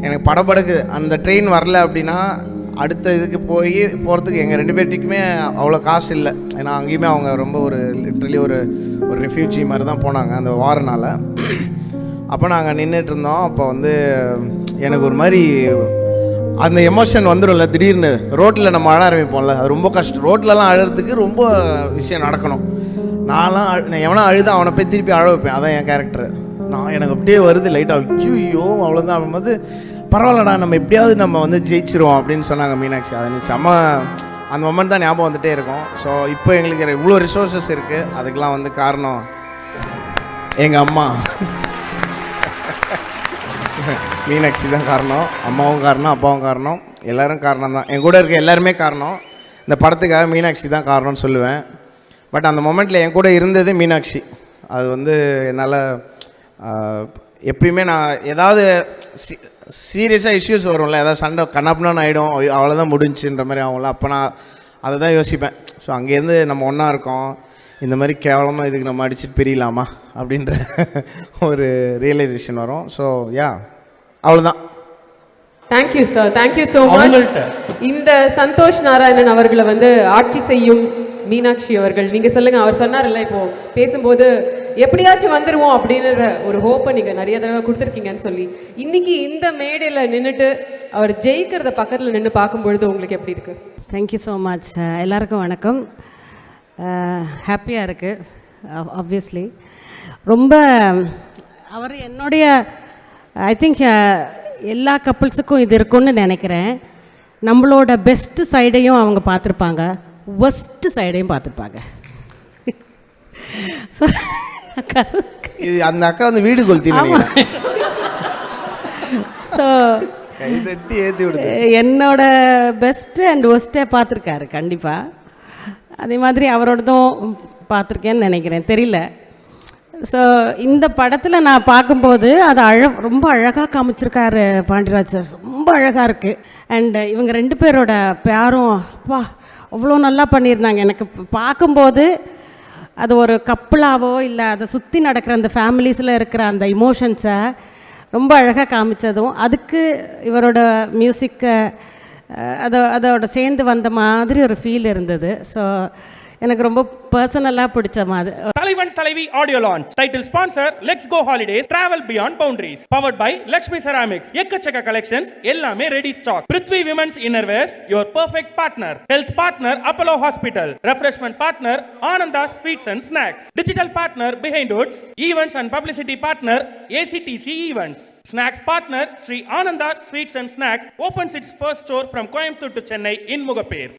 எனக்கு படபடக்குது. அந்த ட்ரெயின் வரல அப்படின்னா அடுத்த இதுக்கு போகிறதுக்கு எங்கள் 2 பேர்த்துக்குமே அவ்வளோ காசு இல்லை. ஏன்னா அங்கேயுமே அவங்க ரொம்ப ஒரு லிட்ரலி ஒரு ரெஃப்யூஜி மாதிரி தான் போனாங்க அந்த வாரனால். அப்போ நாங்கள் நின்றுட்டு இருந்தோம். அப்போ வந்து எனக்கு ஒரு மாதிரி அந்த எமோஷன் வந்துடும்ல திடீர்னு. ரோட்டில் நம்ம அழ ஆரம்பிப்போம்ல, அது ரொம்ப கஷ்டம். ரோட்லலாம் அழுறதுக்கு ரொம்ப விஷயம் நடக்கணும். நான் எவனா அழுதா அவனை போய் திருப்பி அழ வைப்பேன். அதான் என் கேரக்டர். எனக்கு அப்படியே வருது லைட்டாக, ஐயோ அவ்வளோதான். அப்படின்போது பரவாயில்லடா, நம்ம எப்படியாவது நம்ம வந்து ஜெயிச்சிருவோம் அப்படின்னு சொன்னாங்க மீனாட்சி. அது செம்ம அந்த மொமெண்ட் தான் ஞாபகம் வந்துகிட்டே இருக்கும். ஸோ இப்போ எங்களுக்கு இவ்வளோ ரிசோர்ஸஸ் இருக்குது. அதுக்கெலாம் வந்து காரணம் எங்கள் அம்மா மீனாட்சி தான் காரணம். அம்மாவும் காரணம், அப்பாவும் காரணம், எல்லோரும் காரணம் தான். என் கூட இருக்க எல்லாருமே காரணம். இந்த படத்துக்காக மீனாட்சி தான் காரணம்னு சொல்லுவேன். பட் அந்த மொமெண்ட்டில் என் கூட இருந்தது மீனாட்சி. அது வந்து என்னால் எப்பயுமே நான் ஏதாவது சீரியஸாக இஷ்யூஸ் வரும்ல, ஏதாவது சண்டை கண்ணாப்புனான்னு ஆகிடும், அவ்வளோதான் முடிஞ்சுன்ற மாதிரி ஆகும்ல. அப்போ நான் அதை தான் யோசிப்பேன். ஸோ அங்கேருந்து நம்ம ஒன்றா இருக்கோம், இந்த மாதிரி கேவலமாக இதுக்கு நம்ம அடிச்சுட்டு பிரியலாமா அப்படின்ற ஒரு ரியலைசேஷன் வரும். ஸோ அவ்வளோதான். Thank you sir, thank you so much. இந்த சந்தோஷ் நாராயணன் அவர்களை வந்து ஆட்சி செய்யும் மீனாட்சி அவர்கள், நீங்கள் சொல்லுங்கள். அவர் சொன்னார்ல இப்போது பேசும்போது எப்படியாச்சும் வந்துடுவோம் அப்படின்ற ஒரு ஹோப்பை நீங்கள் நிறைய தடவை கொடுத்துருக்கீங்கன்னு சொல்லி, இன்றைக்கி இந்த மேடையில் நின்றுட்டு அவர் ஜெயிக்கிறத பக்கத்தில் நின்று பார்க்கும்பொழுது உங்களுக்கு எப்படி இருக்குது? Thank you so much. எல்லாருக்கும் வணக்கம். ஹாப்பியாக இருக்குது. ஆப்வியஸ்லி ரொம்ப அவர் என்னுடைய ஐ திங்க் எல்லா கப்புள்ஸுக்கும் இது இருக்குன்னு நினைக்கிறேன். நம்மளோட பெஸ்ட்டு சைடையும் அவங்க பார்த்துருப்பாங்க, ஒஸ்ட்டு சைடையும் பார்த்துருப்பாங்க. ஸோ இது அந்த அக்கா வந்து வீடு கொளுத்தி ஸோ என்னோட பெஸ்ட்டு அண்ட் ஒஸ்ட்டே பார்த்துருக்காரு கண்டிப்பாக. அதே மாதிரி அவரோடதும் பார்த்துருக்கேன்னு நினைக்கிறேன், தெரியல. ஸோ இந்த படத்தில் நான் பார்க்கும்போது அது ரொம்ப அழகாக காமிச்சிருக்காரு பாண்டியராஜ் சார். ரொம்ப அழகாக இருக்குது. அண்ட் இவங்க 2 பேரோட பேரும் அப்பா அவ்வளோ நல்லா பண்ணியிருந்தாங்க. எனக்கு பார்க்கும்போது அது ஒரு கப்பலாவோ இல்லை அதை சுற்றி நடக்கிற அந்த ஃபேமிலிஸில் இருக்கிற அந்த இமோஷன்ஸை ரொம்ப அழகாக காமிச்சதும், அதுக்கு இவரோட மியூசிக்கை அதோட சேர்ந்து வந்த மாதிரி ஒரு ஃபீல் இருந்தது. ஸோ எனக்கு ரொம்ப பர்சனலாக பிடிச்ச மாதிரி. Thalaivan Thalaivi audio launch. Title sponsor let's go holidays travel beyond boundaries. Powered by Lakshmi ceramics. எக்கச்சக்க கலெக்ஷன்ஸ், எல்லாமே ready stock. Prithvi women's innerwears, your perfect partner. Health partner Apollo hospital. Refreshment partner Ananda sweets and snacks. Digital partner Behindwoods. Events and publicity partner ACDC events. Snacks partner Sri Ananda sweets and snacks opens its first store from Coimbatore to Chennai in Mugapere.